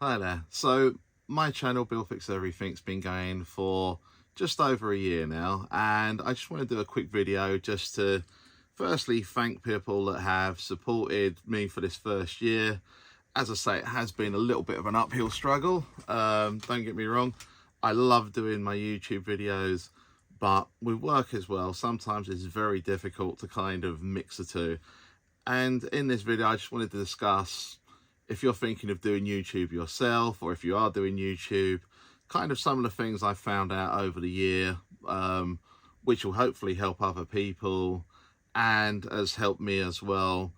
Hi there. So my channel, Bill Fix Everything's been going for just over a year now, and I just want to do a quick video just to firstly thank people that have supported me for this first year. As I say, it has been a little bit of an uphill struggle. Don't get me wrong, I love doing my YouTube videos, but with work as well, sometimes it's very difficult to kind of mix the two. And in this video, I just wanted to discuss, if you're thinking of doing YouTube yourself, or if you are doing YouTube, kind of some of the things I've found out over the year, which will hopefully help other people and has helped me as well.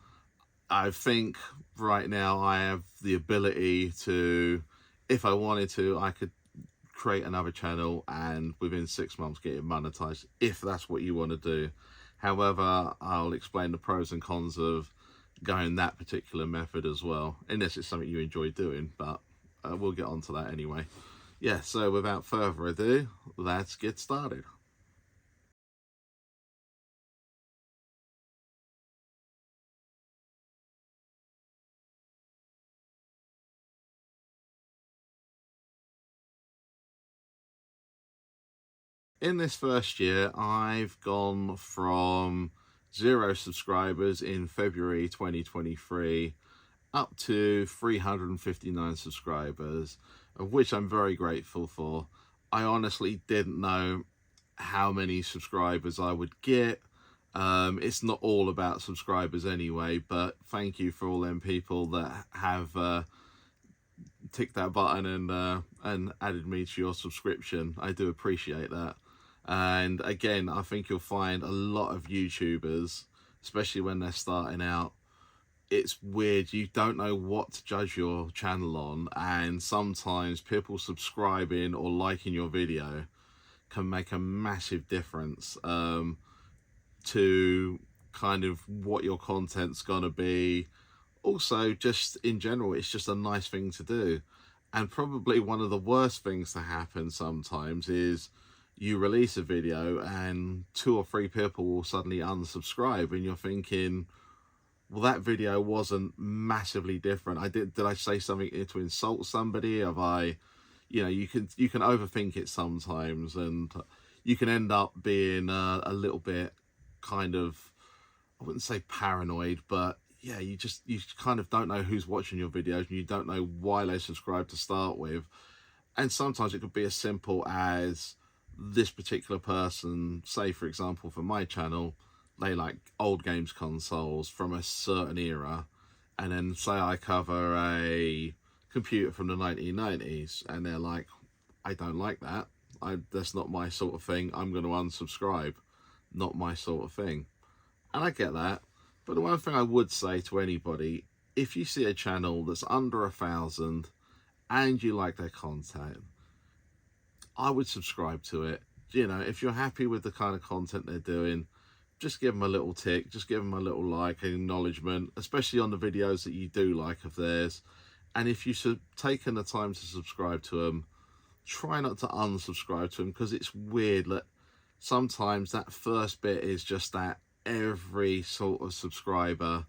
I think right now I have the ability to, if I wanted to, I could create another channel and within 6 months get it monetized, if that's what you want to do. However, I'll explain the pros and cons of going that particular method as well, unless it's something you enjoy doing, but we'll get on to that anyway. Yeah, so without further ado, let's get started. In this first year, I've gone from 0 subscribers in February 2023 up to 359 subscribers, of which I'm very grateful for. I honestly didn't know how many subscribers I would get. It's not all about subscribers anyway, but thank you for all them people that have ticked that button and added me to your subscription. I do appreciate that. And again, I think you'll find a lot of YouTubers, especially when they're starting out, it's weird. You don't know what to judge your channel on, and sometimes people subscribing or liking your video can make a massive difference to kind of what your content's gonna be. Also, just in general, it's just a nice thing to do. And probably one of the worst things to happen sometimes is you release a video and 2 or 3 people will suddenly unsubscribe, and you're thinking, well, that video wasn't massively different. Did I say something to insult somebody? Have I, you can overthink it sometimes, and you can end up being a little bit kind of, I wouldn't say paranoid, but yeah, you kind of don't know who's watching your videos, and you don't know why they subscribe to start with. And sometimes it could be as simple as this particular person, say for example for my channel, they like old games consoles from a certain era, and then say I cover a computer from the 1990s, and they're like, I don't like that, that's not my sort of thing, I'm going to unsubscribe. Not my sort of thing. And I get that, but the one thing I would say to anybody, if you see a channel that's under 1,000 and you like their content, I would subscribe to it. If you're happy with the kind of content they're doing, just give them a little tick, just give them a little like, an acknowledgement, especially on the videos that you do like of theirs. And if you've taken the time to subscribe to them, try not to unsubscribe to them, because it's weird that sometimes that first bit is just that every sort of subscriber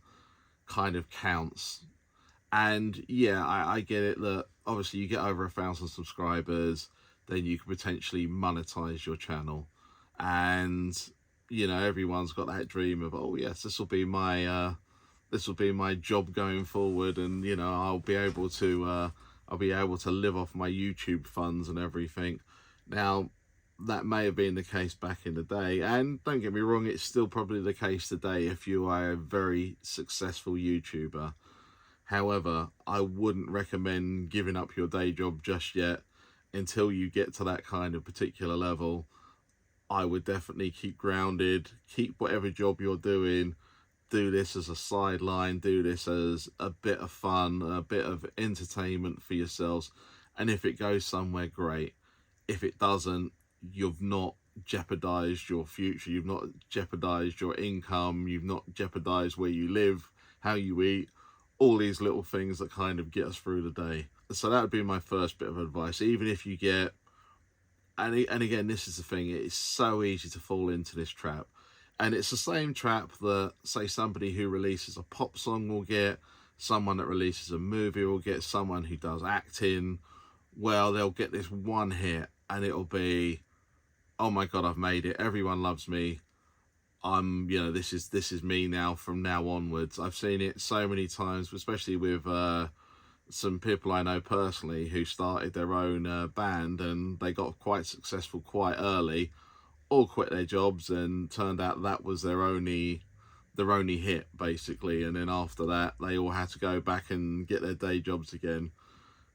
kind of counts. And yeah, I get it that obviously you get over 1,000 subscribers, then you can potentially monetize your channel. And everyone's got that dream of, oh yes, this will be my job going forward, and I'll be able to live off my YouTube funds and everything. Now, that may have been the case back in the day, and don't get me wrong, it's still probably the case today if you are a very successful YouTuber. However, I wouldn't recommend giving up your day job just yet until you get to that kind of particular level. I would definitely keep grounded, keep whatever job you're doing, do this as a sideline, do this as a bit of fun, a bit of entertainment for yourselves. And if it goes somewhere, great. If it doesn't, you've not jeopardized your future, you've not jeopardized your income, you've not jeopardized where you live, how you eat, all these little things that kind of get us through the day. So that would be my first bit of advice. Even if you get, and again, this is the thing, it's so easy to fall into this trap. And it's the same trap that, say, somebody who releases a pop song will get, someone that releases a movie will get someone who does acting. Well, they'll get this one hit and it'll be, oh my God, I've made it. Everyone loves me. I'm, you know, this is me now from now onwards. I've seen it so many times, especially with some people I know personally who started their own band, and they got quite successful quite early, all quit their jobs, and turned out that was their only hit basically. And then after that, they all had to go back and get their day jobs again.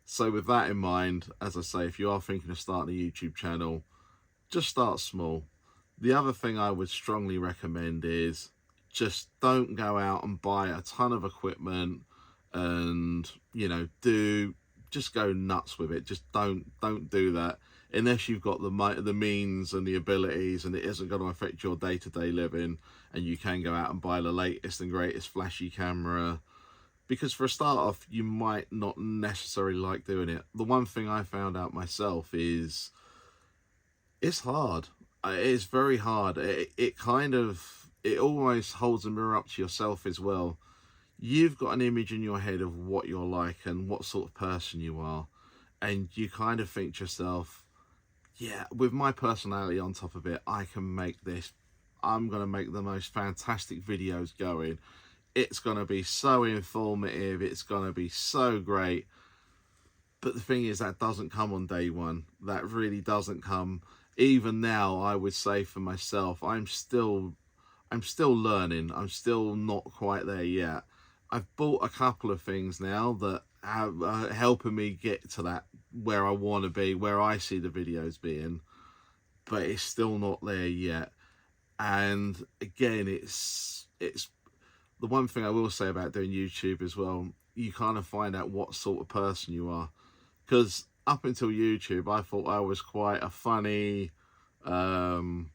So with that in mind, as I say, if you are thinking of starting a YouTube channel, just start small. The other thing I would strongly recommend is just don't go out and buy a ton of equipment and, you know, just go nuts with it. Just don't do that unless you've got the means and the abilities, and it isn't going to affect your day-to-day living, and you can go out and buy the latest and greatest flashy camera. Because for a start off, you might not necessarily like doing it. The one thing I found out myself is it's hard. It's very hard. It almost holds a mirror up to yourself as well. You've got an image in your head of what you're like and what sort of person you are, and you kind of think to yourself, yeah, with my personality on top of it, I can make this. I'm going to make the most fantastic videos going. It's going to be so informative. It's going to be so great. But the thing is, that doesn't come on day one. That really doesn't come. Even now, I would say for myself, I'm still learning. I'm still not quite there yet. I've bought a couple of things now that are helping me get to that where I want to be, where I see the videos being, but it's still not there yet. And again, it's the one thing I will say about doing YouTube as well. You kind of find out what sort of person you are, because up until YouTube, I thought I was quite a funny. Um,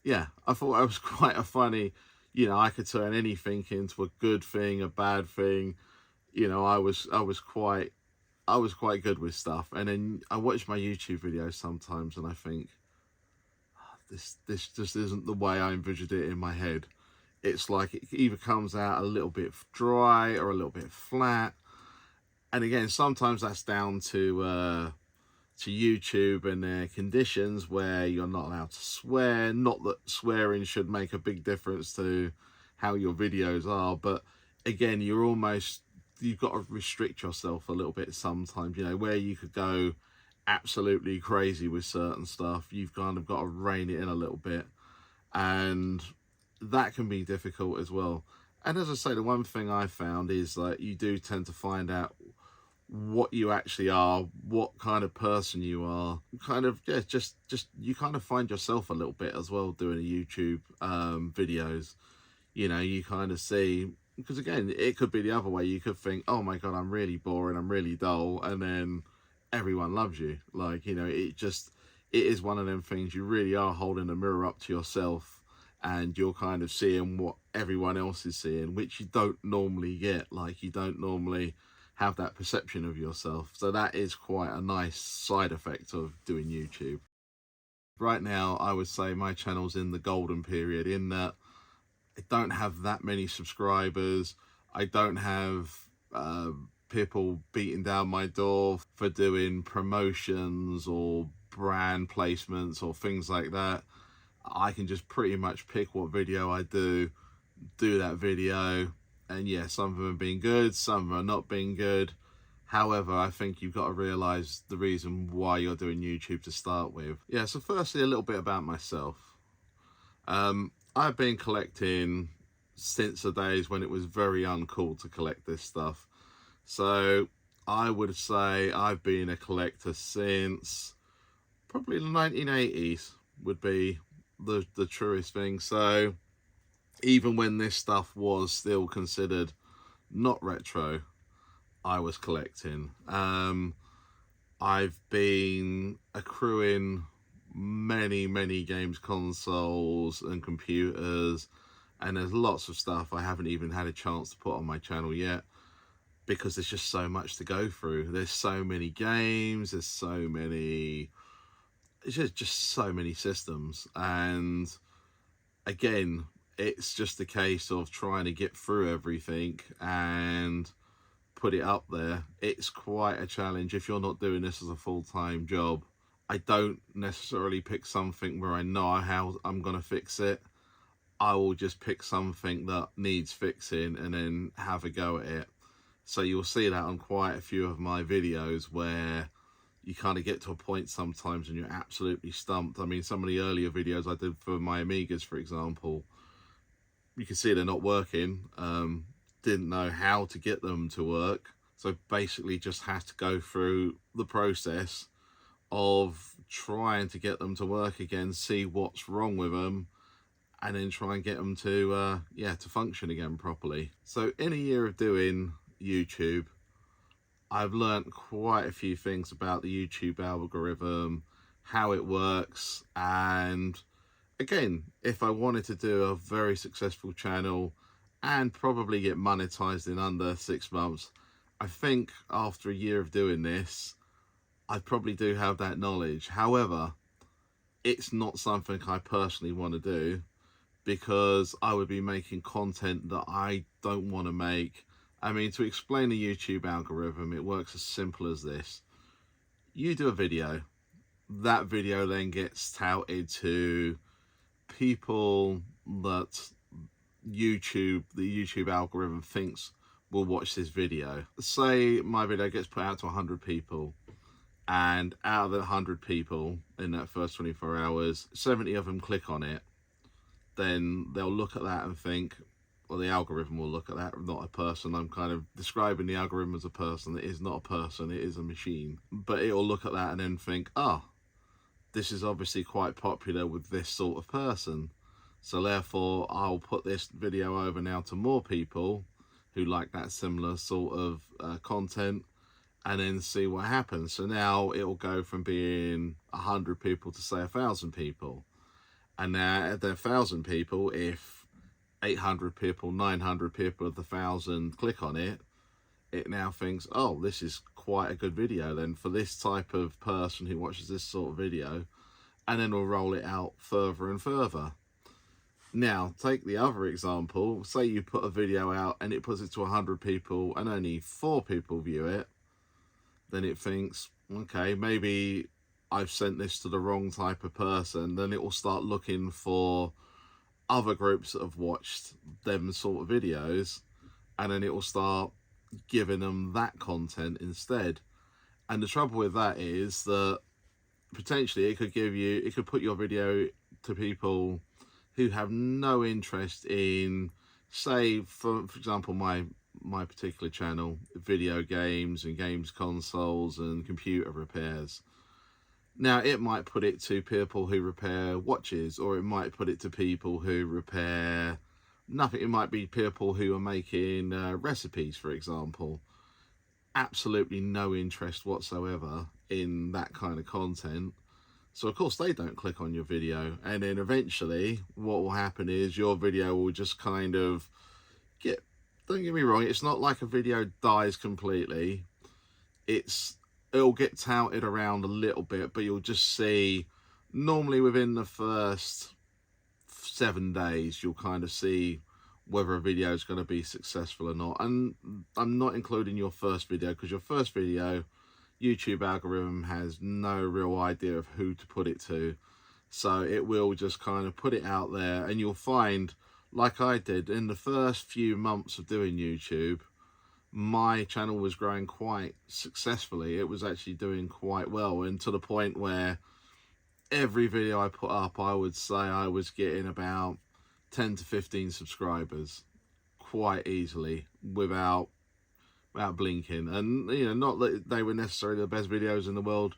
yeah, I thought I was quite a funny, I could turn anything into a good thing, a bad thing. I was quite good with stuff. And then I watch my YouTube videos sometimes and I think, this just isn't the way I envisioned it in my head. It's like it either comes out a little bit dry or a little bit flat. And again, sometimes that's down to YouTube and their conditions where you're not allowed to swear. Not that swearing should make a big difference to how your videos are, but again, you've got to restrict yourself a little bit sometimes, where you could go absolutely crazy with certain stuff. You've kind of got to rein it in a little bit, and that can be difficult as well. And as I say, the one thing I found is that you do tend to find out what you actually are, what kind of person you are. Kind of, yeah, just you kind of find yourself a little bit as well doing a YouTube videos. You kind of see, because again, it could be the other way. You could think, oh my God, I'm really boring, I'm really dull, and then everyone loves you. Like, it is one of them things. You really are holding a mirror up to yourself, and you're kind of seeing what everyone else is seeing, which you don't normally get. Like, you don't normally have that perception of yourself. So that is quite a nice side effect of doing YouTube. Right now, I would say my channel's in the golden period, in that I don't have that many subscribers. I don't have people beating down my door for doing promotions or brand placements or things like that. I can just pretty much pick what video I do that video, and yeah, some of them have been good, some of them are not being good. However, I think you've got to realize the reason why you're doing YouTube to start with. Yeah, so firstly, a little bit about myself. I've been collecting since the days when it was very uncool to collect this stuff. So I would say I've been a collector since probably the 1980s would be the truest thing. So even when this stuff was still considered not retro, I was collecting. I've been accruing many games consoles and computers, and there's lots of stuff I haven't even had a chance to put on my channel yet, because there's just so much to go through. There's so many games, it's just so many systems, and again, it's just a case of trying to get through everything and put it up there, it's quite a challenge if you're not doing this as a full-time job. I don't necessarily pick something where I know how I'm going to fix it. I will just pick something that needs fixing and then have a go at it. So you'll see that on quite a few of my videos where you kind of get to a point sometimes and you're absolutely stumped. I mean, some of the earlier videos I did for my Amigas, for example, you can see they're not working. Didn't know how to get them to work. So basically just had to go through the process of trying to get them to work again, see what's wrong with them, and then try and get them to to function again properly. So in a year of doing YouTube, I've learned quite a few things about the YouTube algorithm, how it works, and again, if I wanted to do a very successful channel and probably get monetized in under 6 months, I think after a year of doing this, I probably do have that knowledge. However, it's not something I personally want to do, because I would be making content that I don't want to make. I mean, to explain the YouTube algorithm, it works as simple as this. You do a video, that video then gets touted to people that the YouTube algorithm thinks will watch this video. Say my video gets put out to 100 people, and out of the 100 people in that first 24 hours, 70 of them click on it. Then they'll look at that and think, well, the algorithm will look at that, not a person. I'm kind of describing the algorithm as a person. It is not a person, it is a machine. But it'll look at that and then think, oh, this is obviously quite popular with this sort of person. So therefore, I'll put this video over now to more people who like that similar sort of content, and then see what happens. So now it'll go from being 100 people to say 1,000 people. And now at the 1,000 people, if 800 people, 900 people of the 1,000 click on it, it now thinks, oh, this is quite a good video then for this type of person who watches this sort of video, and then we'll roll it out further and further. Now, take the other example. Say you put a video out and it puts it to 100 people and only 4 people view it. Then it thinks, okay, maybe I've sent this to the wrong type of person. Then it will start looking for other groups that have watched them sort of videos, and then it will start giving them that content instead. And the trouble with that is that potentially it could put your video to people who have no interest in, say, for example, my particular channel, video games and games consoles and computer repairs. Now, it might put it to people who repair watches, or it might put it to people who repair nothing. It might be people who are making recipes, for example. Absolutely no interest whatsoever in that kind of content. So, of course, they don't click on your video. And then eventually what will happen is your video will just kind of don't get me wrong, it's not like a video dies completely. It'll get touted around a little bit, but you'll just see, normally within the first 7 days, you'll kind of see whether a video is going to be successful or not. And I'm not including your first video, because your first video, YouTube algorithm has no real idea of who to put it to. So it will just kind of put it out there, and you'll find, like I did, in the first few months of doing YouTube, my channel was growing quite successfully. It was actually doing quite well, and to the point where every video I put up, I would say I was getting about 10 to 15 subscribers quite easily without blinking. And not that they were necessarily the best videos in the world.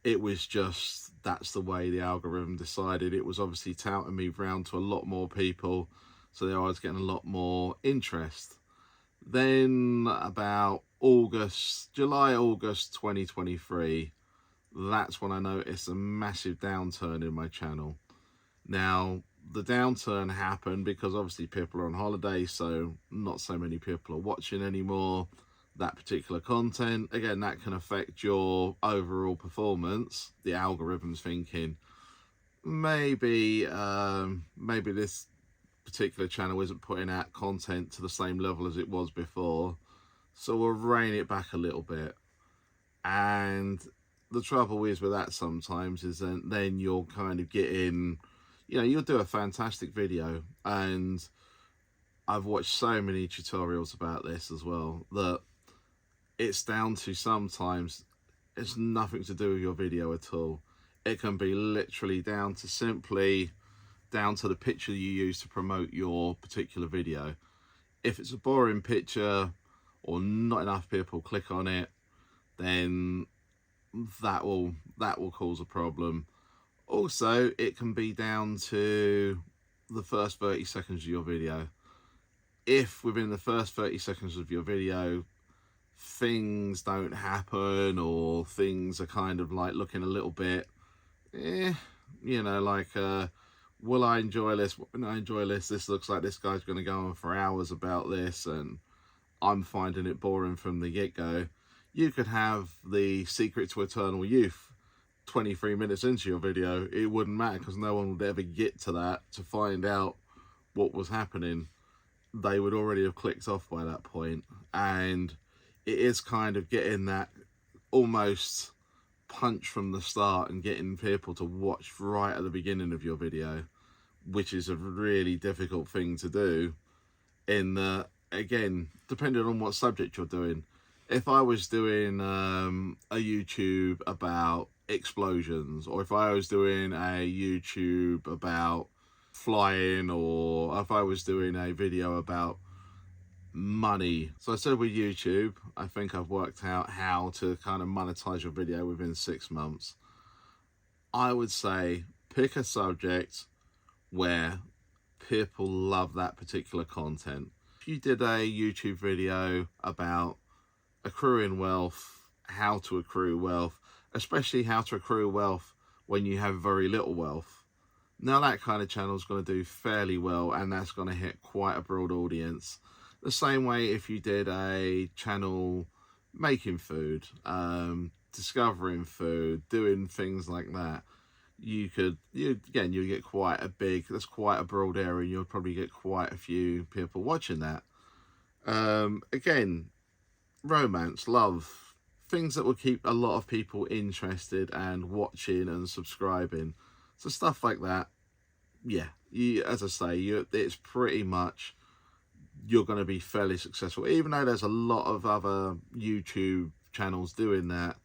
It was just, that's the way the algorithm decided. It was obviously touting me round to a lot more people, so I was getting a lot more interest. Then about July, August 2023, that's when I noticed a massive downturn in my channel. Now, the downturn happened because obviously people are on holiday, so not so many people are watching anymore that particular content. Again, that can affect your overall performance. The algorithm's thinking, maybe this particular channel isn't putting out content to the same level as it was before, So we'll rein it back a little bit. And the trouble is with that sometimes is that then you'll kind of get in, you'll do a fantastic video. And I've watched so many tutorials about this as well, that it's down to sometimes it's nothing to do with your video at all. It can be literally down to the picture you use to promote your particular video. If it's a boring picture or not enough people click on it, then that will cause a problem. Also, it can be down to the first 30 seconds of your video. If within the first 30 seconds of your video things don't happen, or things are kind of like looking a little bit like will I enjoy this? Won't I enjoy this? This looks like this guy's going to go on for hours about this and I'm finding it boring from the get-go. You could have the Secret to Eternal Youth 23 minutes into your video. It wouldn't matter, because no one would ever get to that to find out what was happening. They would already have clicked off by that point. And it is kind of getting that almost punch from the start and getting people to watch right at the beginning of your video, which is a really difficult thing to do. In the, again, depending on what subject you're doing. If I was doing a YouTube about explosions, or if I was doing a YouTube about flying, or if I was doing a video about money. So I said with YouTube, I think I've worked out how to kind of monetize your video within 6 months. I would say pick a subject where people love that particular content. If you did a YouTube video about accruing wealth, how to accrue wealth, especially how to accrue wealth when you have very little wealth, now that kind of channel is going to do fairly well, and that's going to hit quite a broad audience. The same way if you did a channel making food, discovering food, doing things like that, you get quite a big, that's quite a broad area, and you'll probably get quite a few people watching that. Again, romance, love, things that will keep a lot of people interested and watching and subscribing. So stuff like that, as I say, it's pretty much, you're going to be fairly successful. Even though there's a lot of other YouTube channels doing that,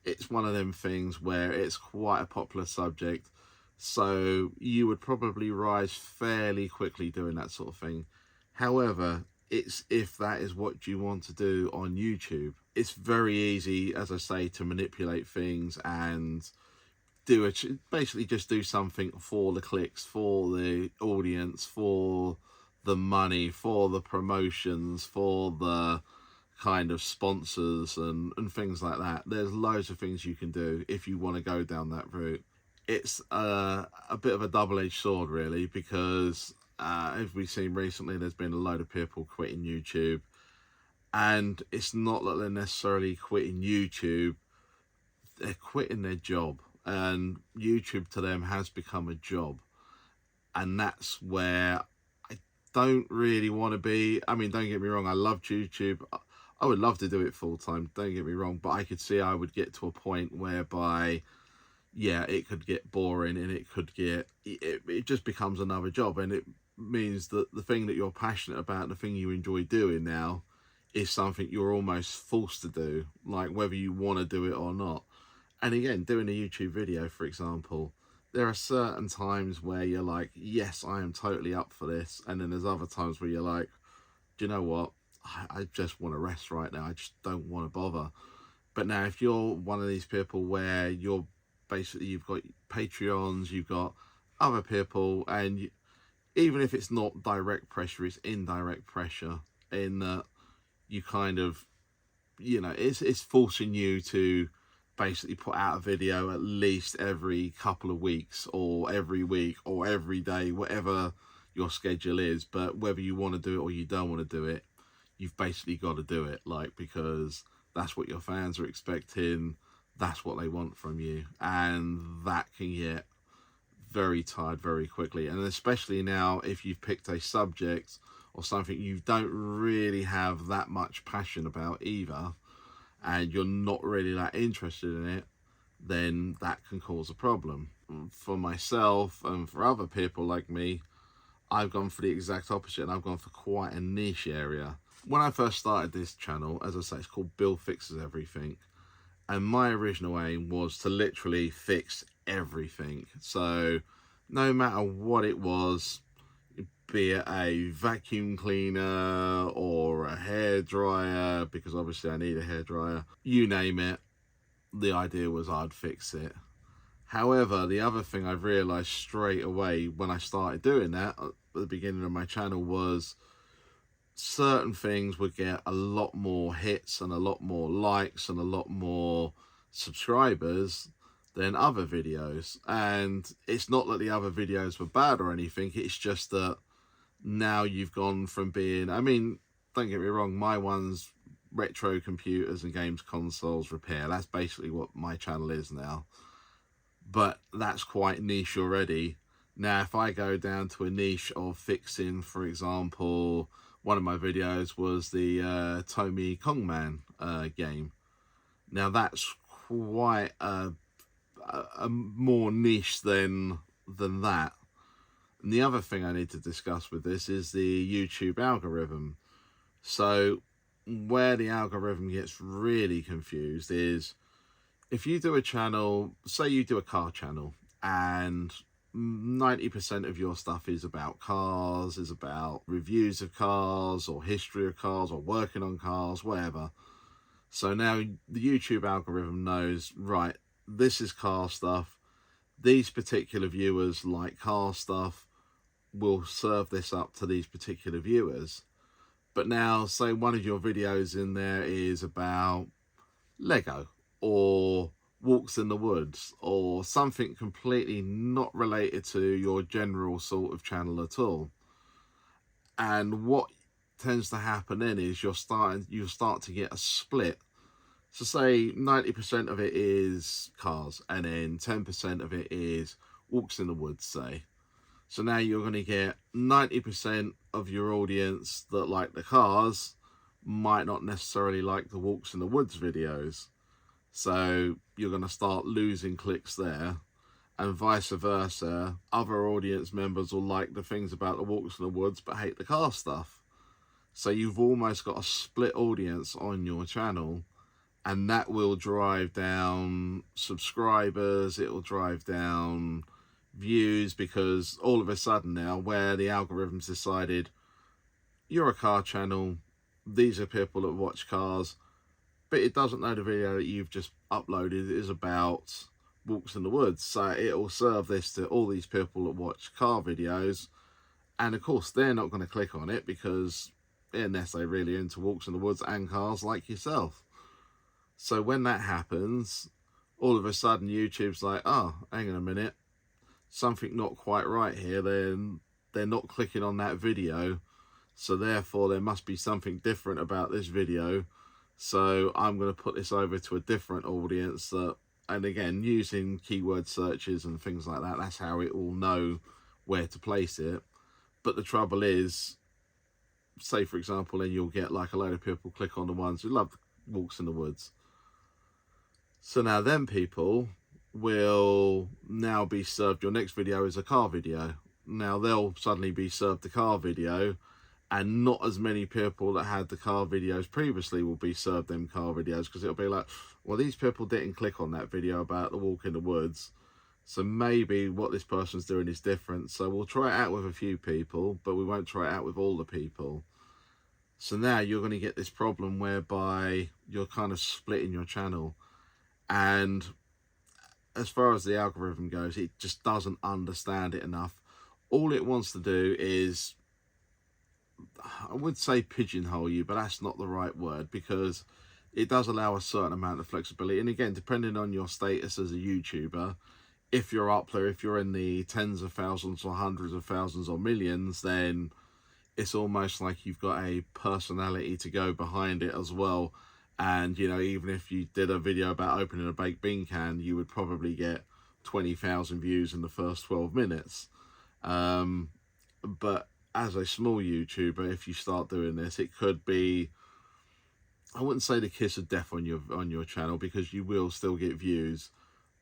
it's one of them things where it's quite a popular subject. So you would probably rise fairly quickly doing that sort of thing. However, it's if that is what you want to do on YouTube. It's very easy, as I say, to manipulate things and basically just do something for the clicks, for the audience, for the money, for the promotions, for the kind of sponsors and things like that. There's loads of things you can do if you want to go down that route. It's a bit of a double-edged sword, really, because as we've seen recently, there's been a load of people quitting YouTube, and it's not that they're necessarily quitting YouTube, they're quitting their job, and YouTube to them has become a job. And that's where I don't really want to be. I mean, don't get me wrong, I love YouTube. I would love to do it full time, don't get me wrong, but I could see I would get to a point whereby, it could get boring, and it just becomes another job. And it means that the thing that you're passionate about, the thing you enjoy doing now, is something you're almost forced to do, like whether you want to do it or not. And again, doing a YouTube video, for example, there are certain times where you're like, yes, I am totally up for this. And then there's other times where you're like, do you know what? I just want to rest right now. I just don't want to bother. But now, if you're one of these people where you've got Patreons, you've got other people, and even if it's not direct pressure, it's indirect pressure, in that you kind of, it's forcing you to basically put out a video at least every couple of weeks, or every week, or every day, whatever your schedule is. But whether you want to do it or you don't want to do it, you've basically got to do it, because that's what your fans are expecting, that's what they want from you, and that can get very tired very quickly. And especially now, if you've picked a subject or something you don't really have that much passion about either, and you're not really that interested in it, then that can cause a problem. For myself and for other people like me, I've gone for the exact opposite, and I've gone for quite a niche area. When I first started this channel, as I say, it's called Bill Fixes Everything, and my original aim was to literally fix everything. So no matter what it was, be it a vacuum cleaner or a hairdryer, because obviously I need a hairdryer, you name it, the idea was I'd fix it. However, the other thing I've realised straight away when I started doing that at the beginning of my channel was certain things would get a lot more hits and a lot more likes and a lot more subscribers than other videos. And it's not that the other videos were bad or anything, it's just that now you've gone from being, I mean, don't get me wrong, my one's retro computers and games consoles repair. That's basically what my channel is now. But that's quite niche already. Now, if I go down to a niche of fixing, for example, one of my videos was the Tommy Kongman game. Now, that's quite a more niche than that. And the other thing I need to discuss with this is the YouTube algorithm. So where the algorithm gets really confused is if you do a channel, say you do a car channel, and 90% of your stuff is about cars, is about reviews of cars or history of cars or working on cars, whatever. So now the YouTube algorithm knows, right, this is car stuff. These particular viewers like car stuff, will serve this up to these particular viewers. But now, say one of your videos in there is about Lego or walks in the woods or something completely not related to your general sort of channel at all. And what tends to happen then is you start to get a split. So say 90% of it is cars and then 10% of it is walks in the woods, say. So now you're going to get 90% of your audience that like the cars might not necessarily like the walks in the woods videos. So you're going to start losing clicks there, and vice versa. Other audience members will like the things about the walks in the woods but hate the car stuff. So you've almost got a split audience on your channel, and that will drive down subscribers, it will drive down views, because all of a sudden now, where the algorithm's decided you're a car channel, these are people that watch cars, but it doesn't know the video that you've just uploaded is about walks in the woods, so it'll serve this to all these people that watch car videos, and of course they're not going to click on it because unless they're really into walks in the woods and cars like yourself. So when that happens, all of a sudden YouTube's like, oh, hang on a minute, something not quite right here. They're not clicking on that video, so therefore there must be something different about this video. So I'm going to put this over to a different audience that, and again, using keyword searches and things like that, that's how it will know where to place it. But the trouble is, say for example, then you'll get like a load of people click on the ones who love walks in the woods. So now them people will now be served, your next video is a car video. Now they'll suddenly be served the car video, and not as many people that had the car videos previously will be served them car videos, because it'll be like, well, these people didn't click on that video about the walk in the woods, so maybe what this person's doing is different. So we'll try it out with a few people, but we won't try it out with all the people. So now you're going to get this problem whereby you're kind of splitting your channel. And as far as the algorithm goes, it just doesn't understand it enough. All it wants to do is, I would say pigeonhole you, but that's not the right word, because it does allow a certain amount of flexibility. And again, depending on your status as a YouTuber, if you're up there, if you're in the tens of thousands or hundreds of thousands or millions, then it's almost like you've got a personality to go behind it as well. And, you know, even if you did a video about opening a baked bean can, you would probably get 20,000 views in the first 12 minutes. But as a small YouTuber, if you start doing this, it could be, I wouldn't say the kiss of death on your channel, because you will still get views,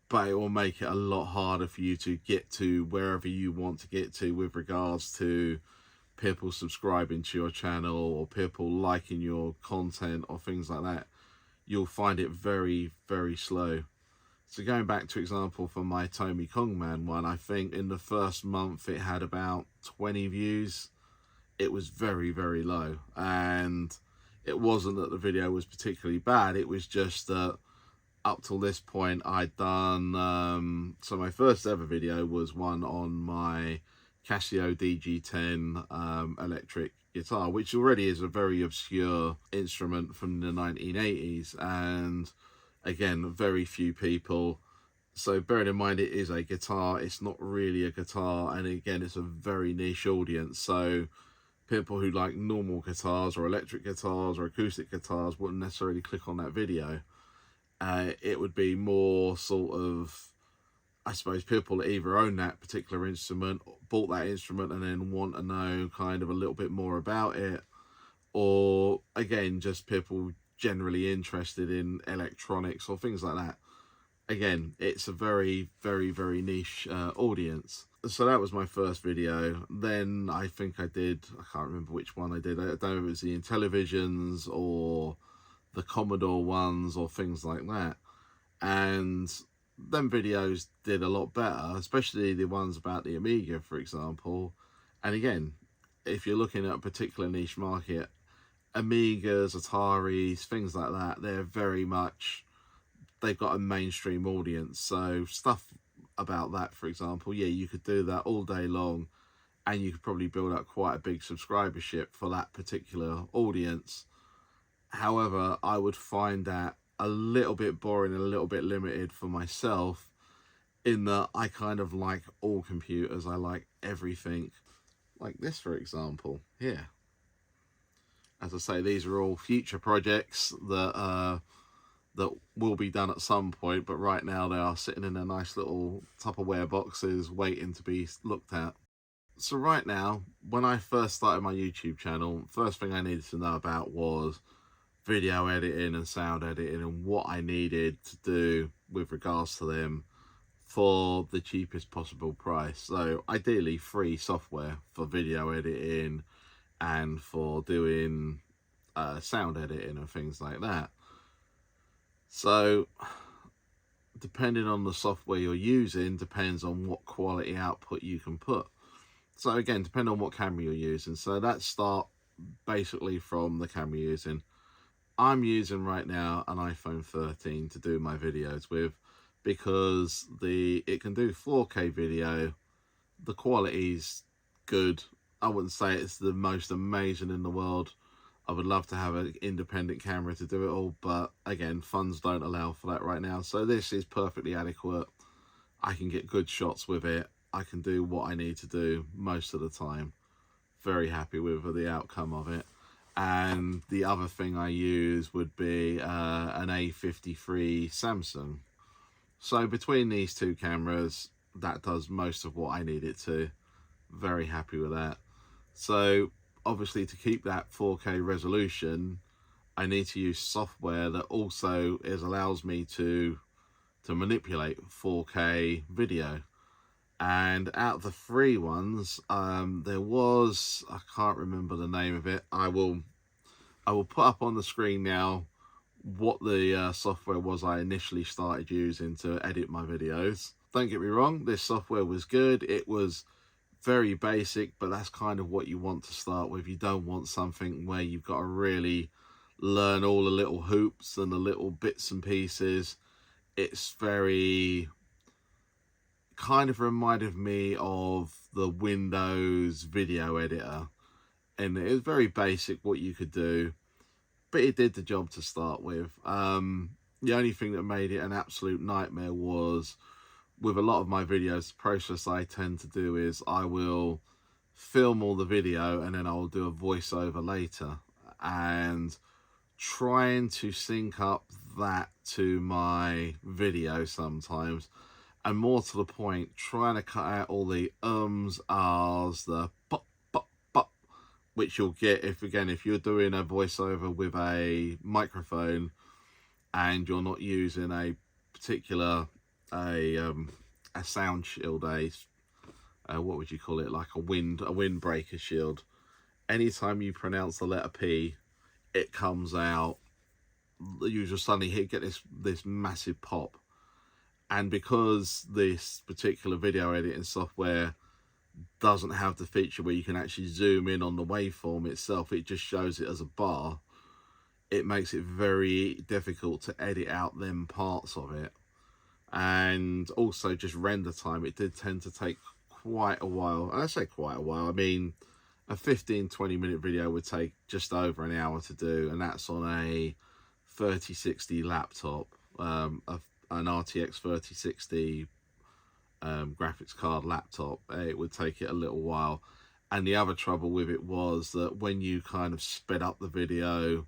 but it will make it a lot harder for you to get to wherever you want to get to with regards to people subscribing to your channel or people liking your content or things like that. You'll find it very, very slow. So going back to example for my Tommy Kongman one, I think in the first month it had about 20 views. It was very, very low, and it wasn't that the video was particularly bad, it was just that up till this point I'd done so my first ever video was one on my Casio DG10 electric guitar, which already is a very obscure instrument from the 1980s, and again, very few people. So bearing in mind it is a guitar, it's not really a guitar, and again, it's a very niche audience. So people who like normal guitars or electric guitars or acoustic guitars wouldn't necessarily click on that video. It would be more sort of, I suppose, people that either own that particular instrument, bought that instrument, and then want to know kind of a little bit more about it, or again, just people generally interested in electronics or things like that. Again, it's a very, very, very niche audience. So that was my first video. Then I think I can't remember which one I did. I don't know if it was the Intellivisions or the Commodore ones or things like that. And them videos did a lot better, especially the ones about the Amiga, for example. And again, if you're looking at a particular niche market, Amigas, Ataris, things like that, they're very much, they've got a mainstream audience. So stuff about that, for example, yeah, you could do that all day long, and you could probably build up quite a big subscribership for that particular audience. However, I would find that a little bit boring and a little bit limited for myself, in that I kind of like all computers. I like everything. Like this, for example, here. As I say, these are all future projects that that will be done at some point, but right now they are sitting in their nice little Tupperware boxes waiting to be looked at. So right now, when I first started my YouTube channel, first thing I needed to know about was video editing and sound editing, and what I needed to do with regards to them for the cheapest possible price. So ideally free software for video editing and for doing sound editing and things like that. So depending on the software you're using depends on what quality output you can put. So again, depending on what camera you're using. So let's start basically from the camera you're using. I'm using right now an iPhone 13 to do my videos with, because it can do 4K video. The quality's good. I wouldn't say it's the most amazing in the world. I would love to have an independent camera to do it all, but again, funds don't allow for that right now. So this is perfectly adequate. I can get good shots with it. I can do what I need to do most of the time. Very happy with the outcome of it. And the other thing I use would be an A53 Samsung. So between these two cameras, that does most of what I need it to. Very happy with that. So obviously, to keep that 4K resolution, I need to use software that also allows me to manipulate 4K video. And out of the free ones, there was, I can't remember the name of it. I will put up on the screen now what the software was I initially started using to edit my videos. Don't get me wrong, this software was good. It was very basic, but that's kind of what you want to start with. You don't want something where you've got to really learn all the little hoops and the little bits and pieces. It's very kind of reminded me of the Windows video editor, and it was very basic what you could do, but it did the job to start with. The only thing that made it an absolute nightmare was, with a lot of my videos, the process I tend to do is I will film all the video and then I'll do a voiceover later, and trying to sync up that to my video sometimes, and more to the point, trying to cut out all the ums, ahs, the pop, pop, pop, which you'll get if you're doing a voiceover with a microphone and you're not using a particular a sound shield, what would you call it, like a windbreaker shield. Anytime you pronounce the letter P, it comes out, you just suddenly get this massive pop. And because this particular video editing software doesn't have the feature where you can actually zoom in on the waveform itself, it just shows it as a bar, it makes it very difficult to edit out them parts of it. And also just render time, it did tend to take quite a while. And I say quite a while, I mean a 15-20 minute video would take just over an hour to do, and that's on a 3060 laptop, an RTX 3060 graphics card laptop. It would take it a little while. And the other trouble with it was that when you kind of sped up the video,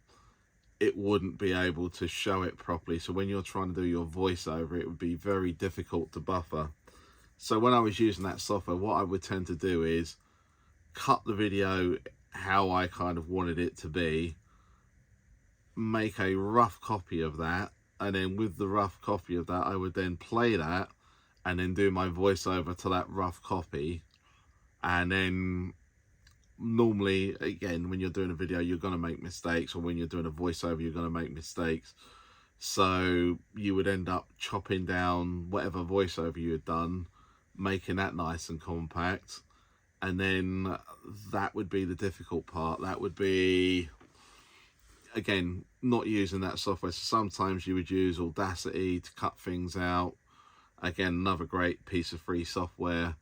it wouldn't be able to show it properly. So when you're trying to do your voiceover, it would be very difficult to buffer. So when I was using that software, what I would tend to do is cut the video how I kind of wanted it to be, make a rough copy of that, and then with the rough copy of that, I would then play that and then do my voiceover to that rough copy. And then normally, again, when you're doing a video, you're going to make mistakes, or when you're doing a voiceover, you're going to make mistakes. So you would end up chopping down whatever voiceover you had done, making that nice and compact. And then that would be the difficult part. That would be, again, not using that software. So sometimes you would use Audacity to cut things out. Again, another great piece of free software.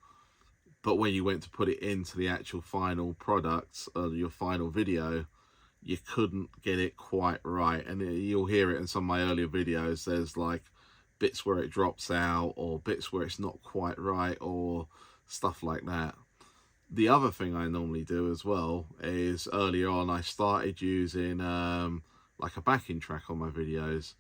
But when you went to put it into the actual final product, your final video, you couldn't get it quite right. And you'll hear it in some of my earlier videos. There's like bits where it drops out, or bits where it's not quite right, or stuff like that. The other thing I normally do as well is, earlier on I started using like a backing track on my videos,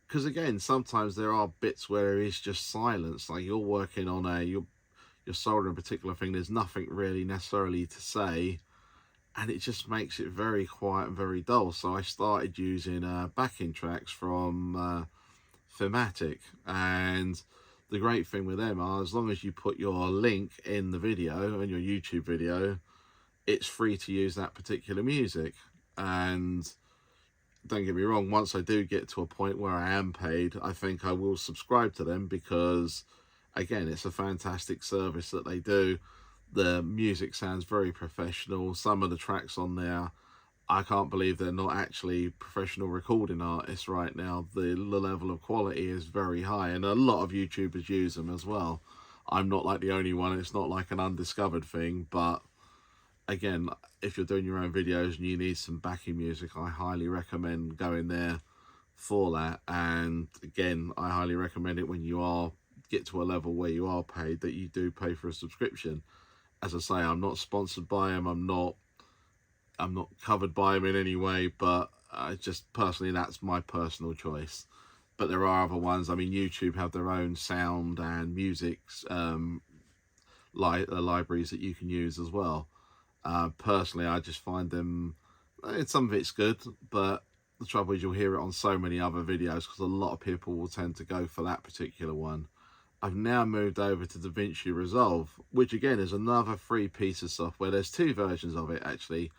because again, sometimes there are bits where there is just silence, like you're working on you're soldering a particular thing, there's nothing really necessarily to say, and it just makes it very quiet and very dull. So I started using backing tracks from Thematic, and the great thing with them are, as long as you put your link in the video, in your YouTube video, it's free to use that particular music. And don't get me wrong, once I do get to a point where I am paid, I think I will subscribe to them, because again, it's a fantastic service that they do. The music sounds very professional. Some of the tracks on there, I can't believe they're not actually professional recording artists right now. The level of quality is very high, and a lot of YouTubers use them as well. I'm not like the only one. It's not like an undiscovered thing, but again, if you're doing your own videos and you need some backing music, I highly recommend going there for that. And again, I highly recommend it when you get to a level where you are paid, that you do pay for a subscription. As I say, I'm not sponsored by them. I'm not covered by them in any way, but just personally, that's my personal choice. But there are other ones. I mean, YouTube have their own sound and music libraries that you can use as well. Personally, I just find them, some of it's good, but the trouble is you'll hear it on so many other videos, because a lot of people will tend to go for that particular one. I've now moved over to Davinci Resolve, which again is another free piece of software. There's two versions of it actually.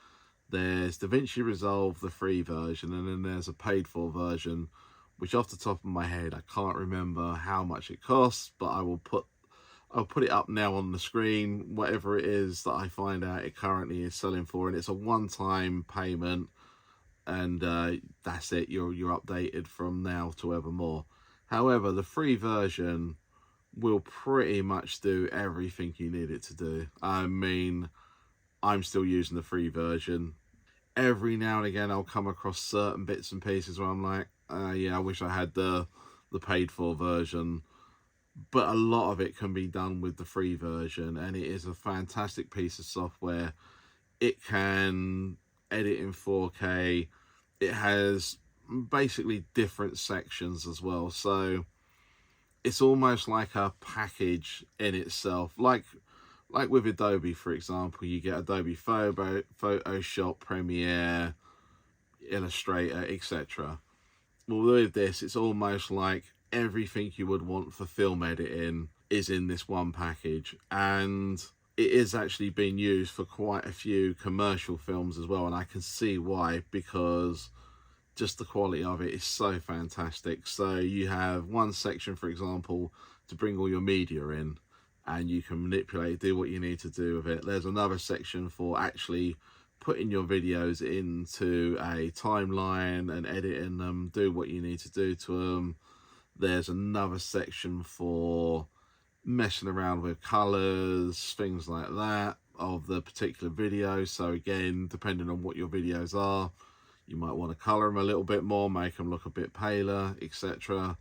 There's Davinci Resolve, the free version, and then there's a paid for version, which off the top of my head, I can't remember how much it costs, but I'll put it up now on the screen, whatever it is that I find out it currently is selling for, and it's a one-time payment, and that's it. You're updated from now to evermore. However, the free version will pretty much do everything you need it to do. I mean, I'm still using the free version. Every now and again, I'll come across certain bits and pieces where I'm like, yeah, I wish I had the paid for version. But a lot of it can be done with the free version, and it is a fantastic piece of software. It can edit in 4K. It has basically different sections as well, so it's almost like a package in itself, like Like with Adobe, for example, you get Adobe Photoshop, Premiere, Illustrator, etc. Well, with this, it's almost like everything you would want for film editing is in this one package, and it is actually being used for quite a few commercial films as well, and I can see why, because just the quality of it is so fantastic. So you have one section, for example, to bring all your media in, and you can manipulate, do what you need to do with it. There's another section for actually putting your videos into a timeline and editing them, do what you need to do to them. There's another section for messing around with colors, things like that, of the particular video. So again, depending on what your videos are, you might want to color them a little bit more, make them look a bit paler, etc.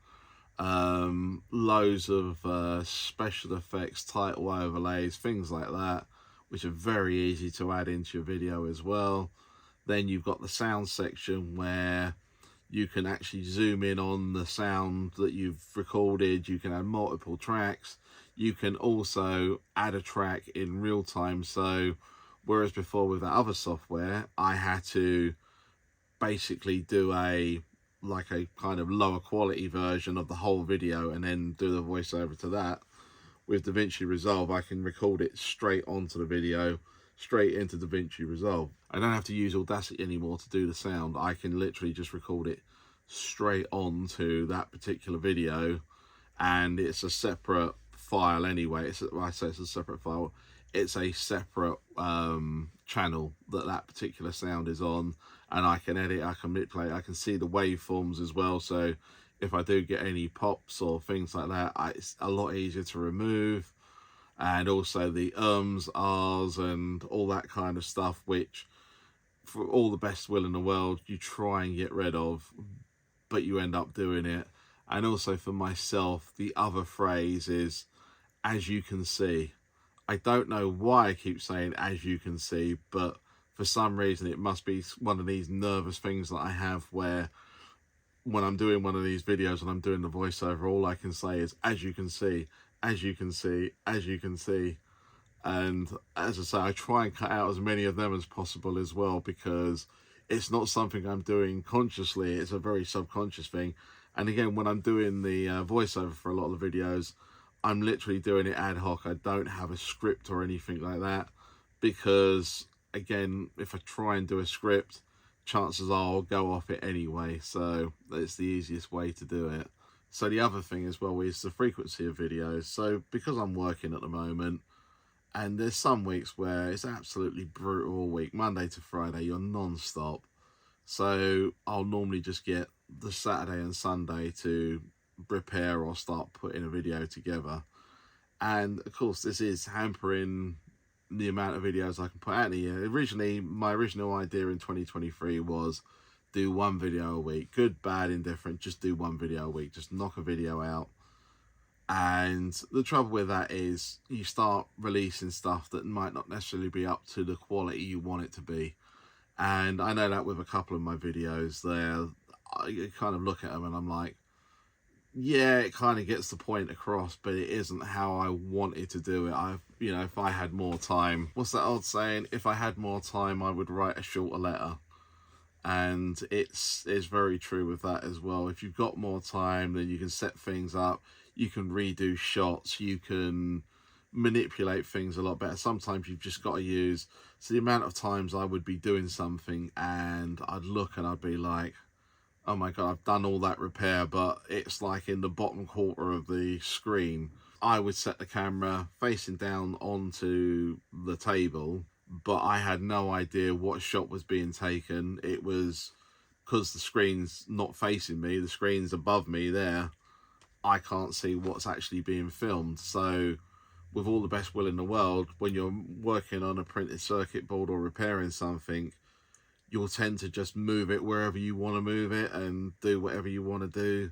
Loads of special effects, title overlays, things like that, which are very easy to add into your video as well. Then you've got the sound section where you can actually zoom in on the sound that you've recorded. You can add multiple tracks. You can also add a track in real time. So whereas before with that other software, I had to basically do a kind of lower quality version of the whole video and then do the voiceover to that. With Davinci Resolve, I can record it straight onto the video, straight into Davinci Resolve. I don't have to use Audacity anymore to do the sound. I can literally just record it straight onto that particular video, and it's a separate file anyway. I say it's a separate file. It's a separate channel that particular sound is on, and I can edit, I can manipulate, I can see the waveforms as well. So if I do get any pops or things like that, it's a lot easier to remove. And also the ahs, and all that kind of stuff, which for all the best will in the world, you try and get rid of, but you end up doing it. And also for myself, the other phrase is, as you can see. I don't know why I keep saying as you can see, but for some reason it must be one of these nervous things that I have, where when I'm doing one of these videos and I'm doing the voiceover, all I can say is as you can see, as you can see, as you can see. And as I say, I try and cut out as many of them as possible as well, because it's not something I'm doing consciously. It's a very subconscious thing. And again, when I'm doing the voiceover for a lot of the videos, I'm literally doing it ad hoc. I don't have a script or anything like that, because again, if I try and do a script, chances are I'll go off it anyway. So it's the easiest way to do it. So the other thing as well is the frequency of videos. So because I'm working at the moment, and there's some weeks where it's absolutely brutal all week, Monday to Friday, you're non-stop. So I'll normally just get the Saturday and Sunday to prepare or start putting a video together. And of course, this is hampering the amount of videos I can put out in a year. Originally, my original idea in 2023 was do one video a week. Good, bad, indifferent, just do one video a week. Just knock a video out. And the trouble with that is you start releasing stuff that might not necessarily be up to the quality you want it to be. And I know that with a couple of my videos there, I kind of look at them and I'm like, yeah, it kind of gets the point across, but it isn't how I wanted to do it. If I had more time, what's that old saying? If I had more time, I would write a shorter letter. And it's very true with that as well. If you've got more time, then you can set things up, you can redo shots, you can manipulate things a lot better. Sometimes you've just got to use, so the amount of times I would be doing something and I'd look and I'd be like, oh my god, I've done all that repair, but it's like in the bottom quarter of the screen. I would set the camera facing down onto the table, but I had no idea what shot was being taken. It was because the screen's not facing me, the screen's above me there, I can't see what's actually being filmed. So with all the best will in the world, when you're working on a printed circuit board or repairing something, you'll tend to just move it wherever you want to move it and do whatever you want to do.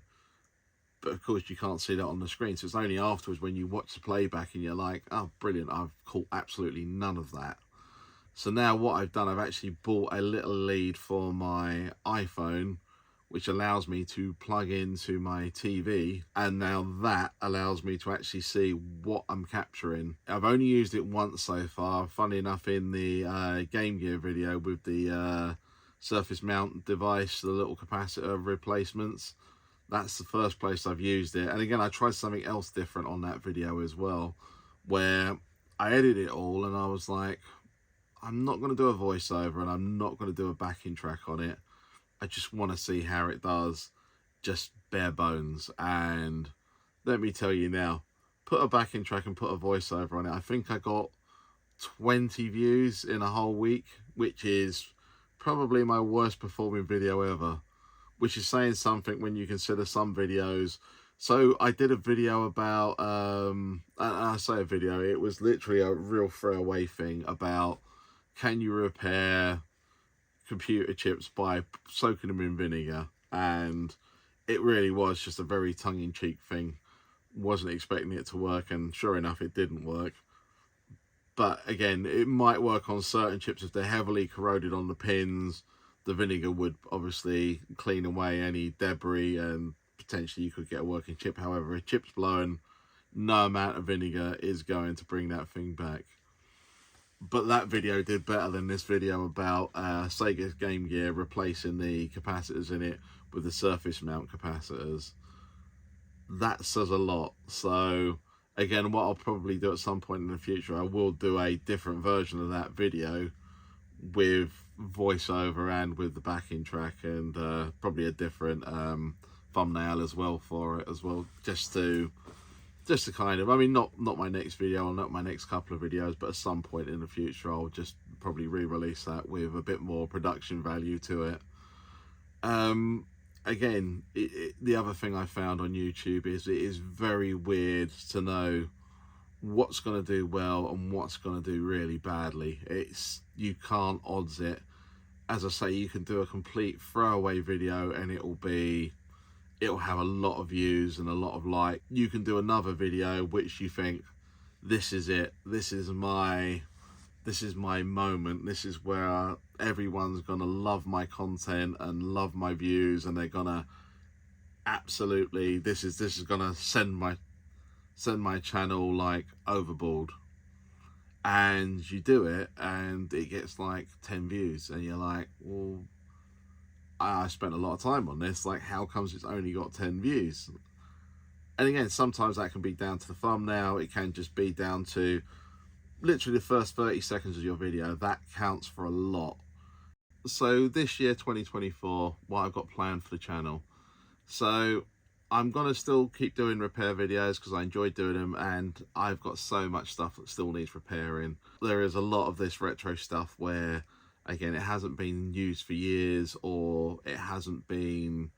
But of course you can't see that on the screen, so it's only afterwards when you watch the playback and you're like, oh brilliant, I've caught absolutely none of that. So now what I've done, I've actually bought a little lead for my iPhone, which allows me to plug into my TV, and now that allows me to actually see what I'm capturing. I've only used it once so far, funny enough, in the Game Gear video with the surface mount device, the little capacitor replacements. That's the first place I've used it. And again, I tried something else different on that video as well, where I edited it all and I was like, I'm not going to do a voiceover and I'm not going to do a backing track on it. I just want to see how it does, just bare bones. And let me tell you now, put a backing track and put a voiceover on it. I think I got 20 views in a whole week, which is probably my worst performing video ever, which is saying something when you consider some videos. So I did a video about, I say a video, it was literally a real throwaway thing about, can you repair computer chips by soaking them in vinegar? And it really was just a very tongue-in-cheek thing. Wasn't expecting it to work, and sure enough, it didn't work. But again, it might work on certain chips if they're heavily corroded on the pins. The vinegar would obviously clean away any debris and potentially you could get a working chip. However, if chip's blown, no amount of vinegar is going to bring that thing back. But that video did better than this video about Sega's Game Gear replacing the capacitors in it with the surface mount capacitors. That says a lot. So again, what I'll probably do at some point in the future, I will do a different version of that video with voiceover and with the backing track, and probably a different thumbnail as well for it as well, just to kind of, I mean, not my next video or not my next couple of videos, but at some point in the future I'll just probably re-release that with a bit more production value to it. Again, the other thing I found on YouTube is it is very weird to know what's going to do well and what's going to do really badly. You can't odds it. As I say, you can do a complete throwaway video and it'll have a lot of views and a lot of likes. You can do another video which you think, this is it, this is my moment, this is where everyone's gonna love my content and love my views, and they're gonna absolutely, this is gonna send my channel like overboard. And you do it and it gets like 10 views and you're like, well, I spent a lot of time on this, like how comes it's only got 10 views? And again, sometimes that can be down to the thumbnail, it can just be down to literally the first 30 seconds of your video. That counts for a lot. So this year, 2024, what I've got planned for the channel, so I'm gonna still keep doing repair videos because I enjoy doing them, and I've got so much stuff that still needs repairing. There is a lot of this retro stuff where, again, it hasn't been used for years, or it hasn't been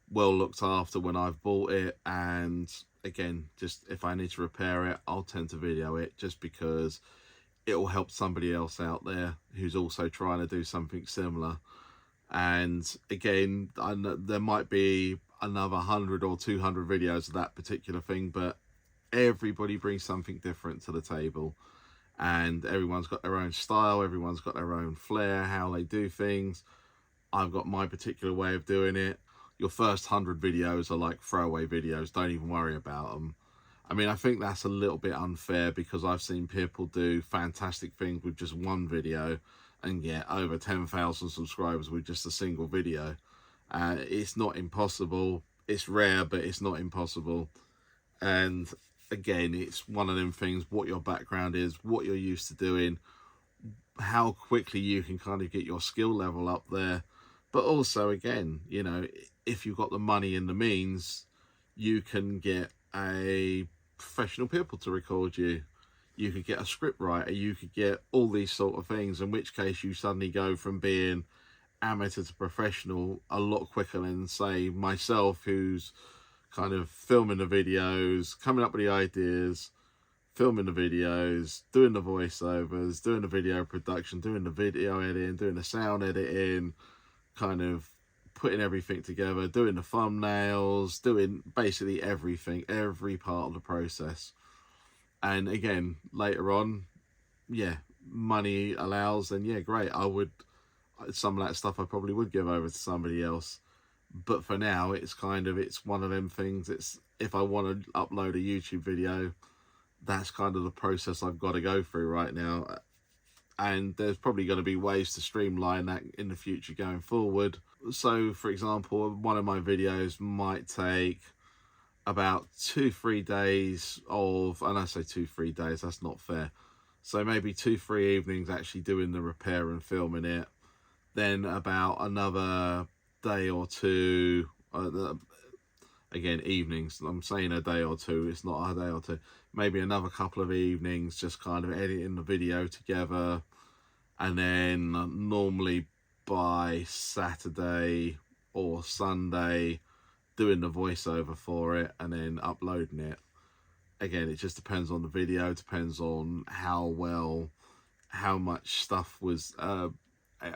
well looked after when I've bought it, and again, just if I need to repair it, I'll tend to video it just because it will help somebody else out there who's also trying to do something similar. And again, I know there might be another 100 or 200 videos of that particular thing, but everybody brings something different to the table, and everyone's got their own style, everyone's got their own flair, how they do things. I've got my particular way of doing it. Your first 100 videos are like throwaway videos, don't even worry about them. I mean, I think that's a little bit unfair because I've seen people do fantastic things with just one video and get over 10,000 subscribers with just a single video. It's not impossible. It's rare, but it's not impossible. And again, it's one of them things, what your background is, what you're used to doing, how quickly you can kind of get your skill level up there. But also, again, you know, if you've got the money and the means, you can get a professional people to record you. You could get a script writer, you could get all these sort of things, in which case you suddenly go from being amateur to professional a lot quicker than, say, myself, who's kind of filming the videos, coming up with the ideas, filming the videos, doing the voiceovers, doing the video production, doing the video editing, doing the sound editing, kind of putting everything together, doing the thumbnails, doing basically everything, every part of the process. And again, later on, yeah, money allows, then yeah, great, some of that stuff I probably would give over to somebody else. But for now, it's one of them things. It's, if I want to upload a YouTube video, that's kind of the process I've got to go through right now. And there's probably going to be ways to streamline that in the future going forward. So for example, one of my videos might take about 2-3 days of, and I say 2-3 days, that's not fair, so maybe 2-3 evenings actually doing the repair and filming it, then about another day or two, again, evenings, I'm saying a day or two, it's not a day or two, maybe another couple of evenings just kind of editing the video together, and then normally by Saturday or Sunday doing the voiceover for it and then uploading it. Again, it just depends on the video, depends on how much stuff was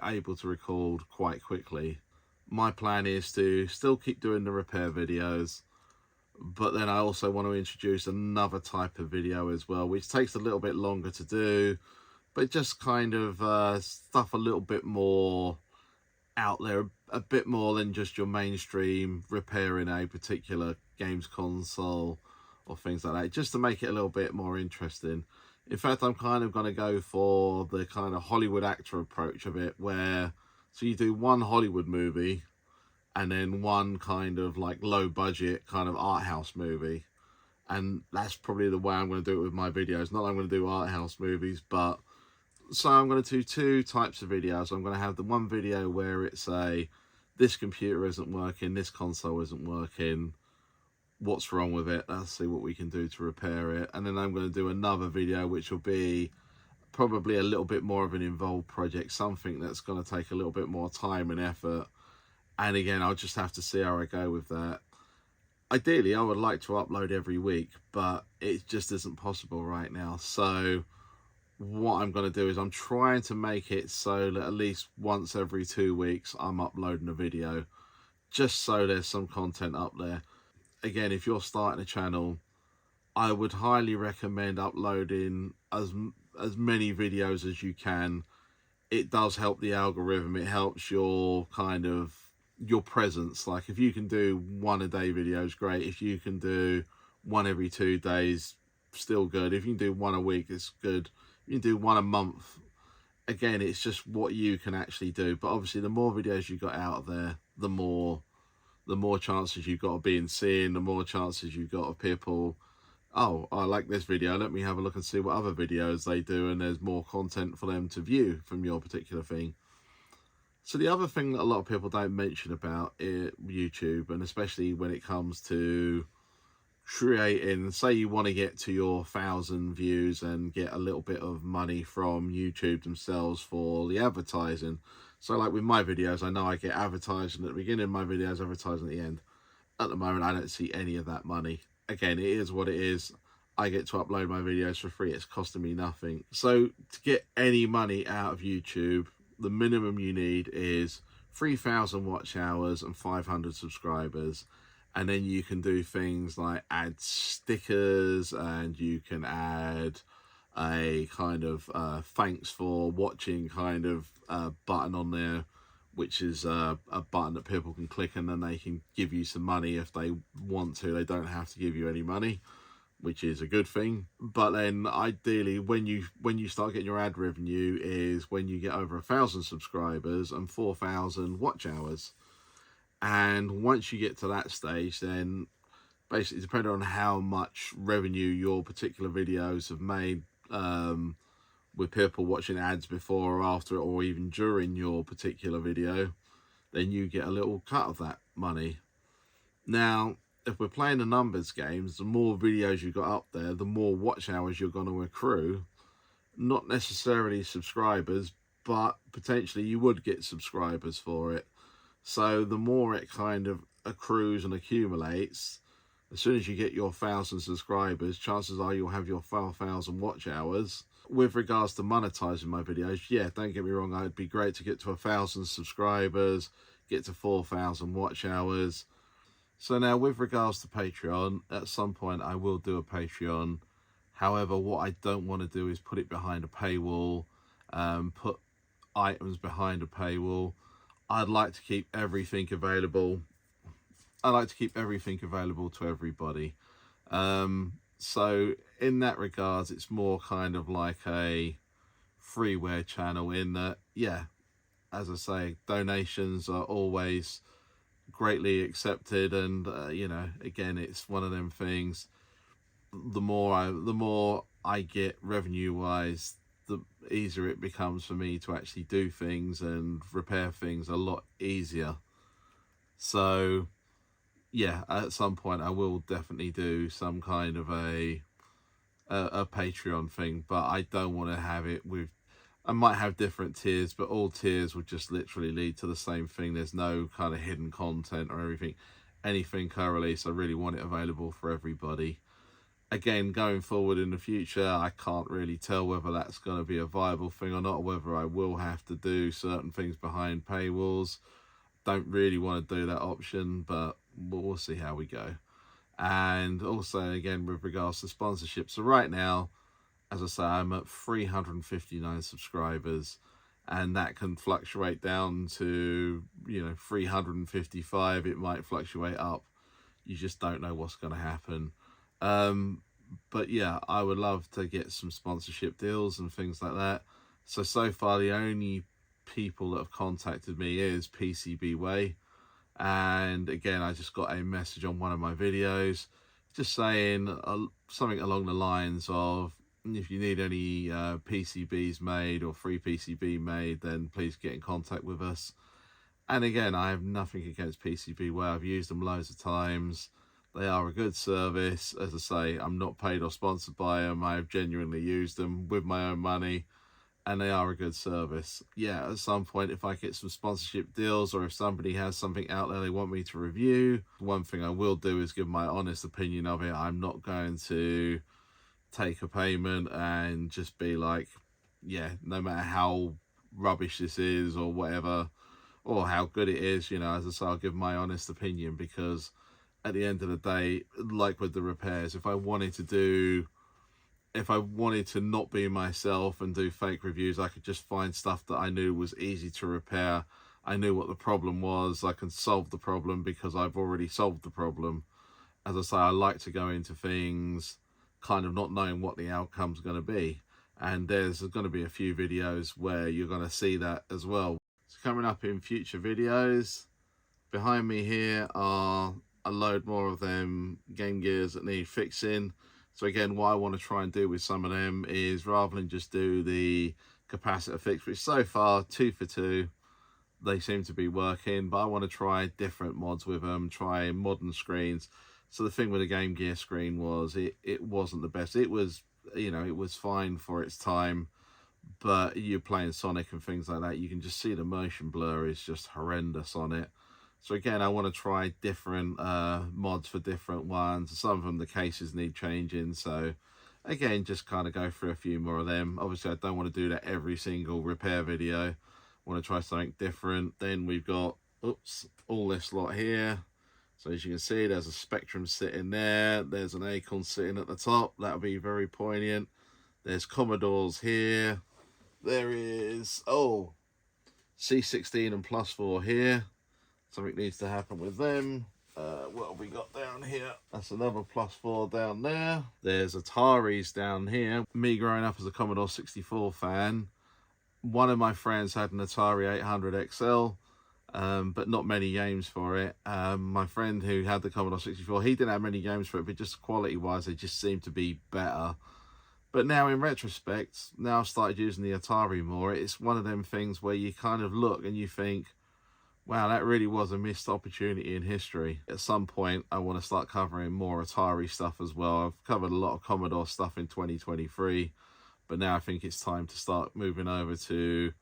able to record quite quickly. My plan is to still keep doing the repair videos, but then I also want to introduce another type of video as well, which takes a little bit longer to do, but just kind of stuff a little bit more out there, a bit more than just your mainstream repairing a particular games console or things like that, just to make it a little bit more interesting. In fact, I'm kind of going to go for the kind of Hollywood actor approach of it, where so you do one Hollywood movie and then one kind of like low budget kind of art house movie. And that's probably the way I'm going to do it with my videos. Not that I'm going to do art house movies, but so I'm going to do two types of videos. I'm going to have the one video where it's this computer isn't working, this console isn't working, what's wrong with it, let's see what we can do to repair it. And then I'm going to do another video which will be probably a little bit more of an involved project, something that's going to take a little bit more time and effort. And again, I'll just have to see how I go with that. Ideally, I would like to upload every week, but it just isn't possible right now. So what I'm going to do is I'm trying to make it so that at least once every 2 weeks I'm uploading a video, just so there's some content up there. Again, if you're starting a channel, I would highly recommend uploading as many videos as you can. It does help the algorithm, it helps your kind of your presence. Like if you can do one a day videos, great. If you can do one every 2 days, still good. If you can do one a week, it's good. If you can do one a month, again, it's just what you can actually do. But obviously the more videos you got out there, the more chances you've got of being seen, the more chances you've got of people, oh, I like this video, let me have a look and see what other videos they do, and there's more content for them to view from your particular thing. So the other thing that a lot of people don't mention about YouTube, and especially when it comes to creating, say you want to get to your 1,000 views and get a little bit of money from YouTube themselves for the advertising. So like with my videos, I know I get advertising at the beginning of my videos, advertising at the end. At the moment, I don't see any of that money. Again, it is what it is. I get to upload my videos for free. It's costing me nothing. So to get any money out of YouTube, the minimum you need is 3,000 watch hours and 500 subscribers. And then you can do things like add stickers, and you can add a kind of thanks for watching kind of button on there, which is a button that people can click, and then they can give you some money if they want to. They don't have to give you any money, which is a good thing. But then ideally, when you start getting your ad revenue is when you get over 1,000 subscribers and 4,000 watch hours. And once you get to that stage, then basically depending on how much revenue your particular videos have made, with people watching ads before or after it, or even during your particular video, then you get a little cut of that money. Now, if we're playing the numbers games, the more videos you got up there, the more watch hours you're going to accrue. Not necessarily subscribers, but potentially you would get subscribers for it. So the more it kind of accrues and accumulates, as soon as you get your 1,000 subscribers, chances are you'll have your 4,000 watch hours. With regards to monetizing my videos, yeah, don't get me wrong, it'd be great to get to 1,000 subscribers, get to 4,000 watch hours. So now with regards to Patreon, at some point I will do a Patreon. However, what I don't want to do is put it behind a paywall, put items behind a paywall. I'd like to keep everything available I like to keep everything available to everybody. So in that regards, it's more kind of like a freeware channel in that, yeah, as I say, donations are always greatly accepted, and again, it's one of them things. The more I get revenue wise, the easier it becomes for me to actually do things and repair things a lot easier. So yeah, at some point I will definitely do some kind of a Patreon thing, but I don't want to have it with. I might have different tiers, but all tiers would just literally lead to the same thing. There's no kind of hidden content or everything. Anything I release, I really want it available for everybody. Again, going forward in the future, I can't really tell whether that's going to be a viable thing or not, or whether I will have to do certain things behind paywalls. Don't really want to do that option, but we'll see how we go. And also, again, with regards to sponsorship, so right now, as I say, I'm at 359 subscribers, and that can fluctuate down to 355. It might fluctuate up. You just don't know what's going to happen. But yeah, I would love to get some sponsorship deals and things like that. So far, the only people that have contacted me is PCB Way. And again, I just got a message on one of my videos just saying something along the lines of, if you need any PCBs made or free PCB made, then please get in contact with us. And again, I have nothing against PCB Way. I've used them loads of times. They are a good service. As I say, I'm not paid or sponsored by them. I have genuinely used them with my own money, and they are a good service. Yeah, at some point, if I get some sponsorship deals, or if somebody has something out there they want me to review, one thing I will do is give my honest opinion of it. I'm not going to take a payment and just be like, yeah, no matter how rubbish this is or whatever, or how good it is, as I say, I'll give my honest opinion, because at the end of the day, like with the repairs, if I wanted to not be myself and do fake reviews, I could just find stuff that I knew was easy to repair. I knew what the problem was. I can solve the problem because I've already solved the problem. As I say, I like to go into things kind of not knowing what the outcome's going to be. And there's going to be a few videos where you're going to see that as well. So coming up in future videos, behind me here are a load more of them Game Gears that need fixing. So again, what I want to try and do with some of them is, rather than just do the capacitor fix, which so far 2 for 2, they seem to be working, but I want to try different mods with them, try modern screens. So the thing with the Game Gear screen was it wasn't the best. It was, it was fine for its time, but you're playing Sonic and things like that, you can just see the motion blur is just horrendous on it. So again, I want to try different mods for different ones. Some of them, the cases need changing. So again, just kind of go through a few more of them. Obviously, I don't want to do that every single repair video. I want to try something different. Then we've got, all this lot here. So as you can see, there's a Spectrum sitting there. There's an Acorn sitting at the top. That'll be very poignant. There's Commodores here. There is, C16 and +4 here. Something needs to happen with them. What have we got down here? That's another +4 down there. There's Ataris down here. Me growing up as a Commodore 64 fan, one of my friends had an Atari 800 XL, but not many games for it. My friend who had the Commodore 64, he didn't have many games for it, but just quality-wise, they just seemed to be better. But now, in retrospect, now I've started using the Atari more, it's one of them things where you kind of look and you think, wow, that really was a missed opportunity in history. At some point, I want to start covering more Atari stuff as well. I've covered a lot of Commodore stuff in 2023, but now I think it's time to start moving over to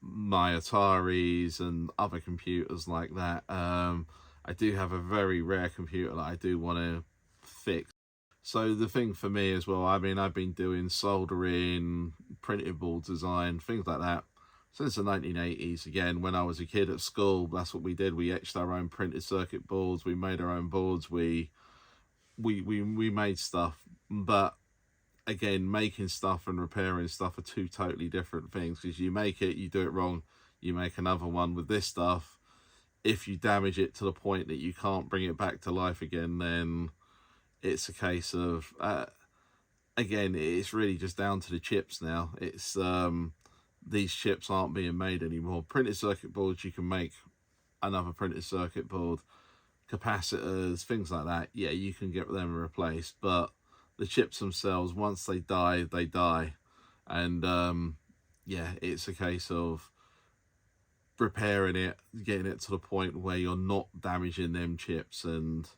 my Ataris and other computers like that. I do have a very rare computer that I do want to fix. So the thing for me as well, I've been doing soldering, printed board design, things like that since the 1980s. Again, when I was a kid at school, that's what we did. We etched our own printed circuit boards. We made our own boards. We made stuff. But again, making stuff and repairing stuff are two totally different things, because you make it, you do it wrong, you make another one. With this stuff, if you damage it to the point that you can't bring it back to life again, then it's a case of again, it's really just down to the chips now. It's these chips aren't being made anymore. Printed circuit boards, you can make another printed circuit board. Capacitors, things like that, yeah, you can get them replaced, but the chips themselves, once they die, they die. And yeah, it's a case of repairing it, getting it to the point where you're not damaging them chips. And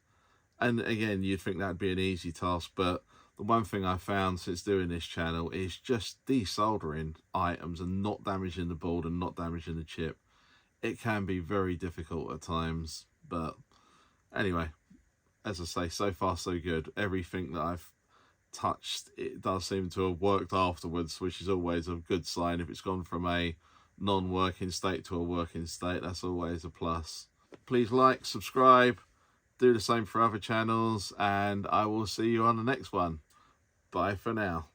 again, you'd think that'd be an easy task, but the one thing I found since doing this channel is just desoldering items and not damaging the board and not damaging the chip. It can be very difficult at times, but anyway, as I say, so far so good. Everything that I've touched, it does seem to have worked afterwards, which is always a good sign. If it's gone from a non-working state to a working state, that's always a plus. Please like, subscribe, do the same for other channels, and I will see you on the next one. Bye for now.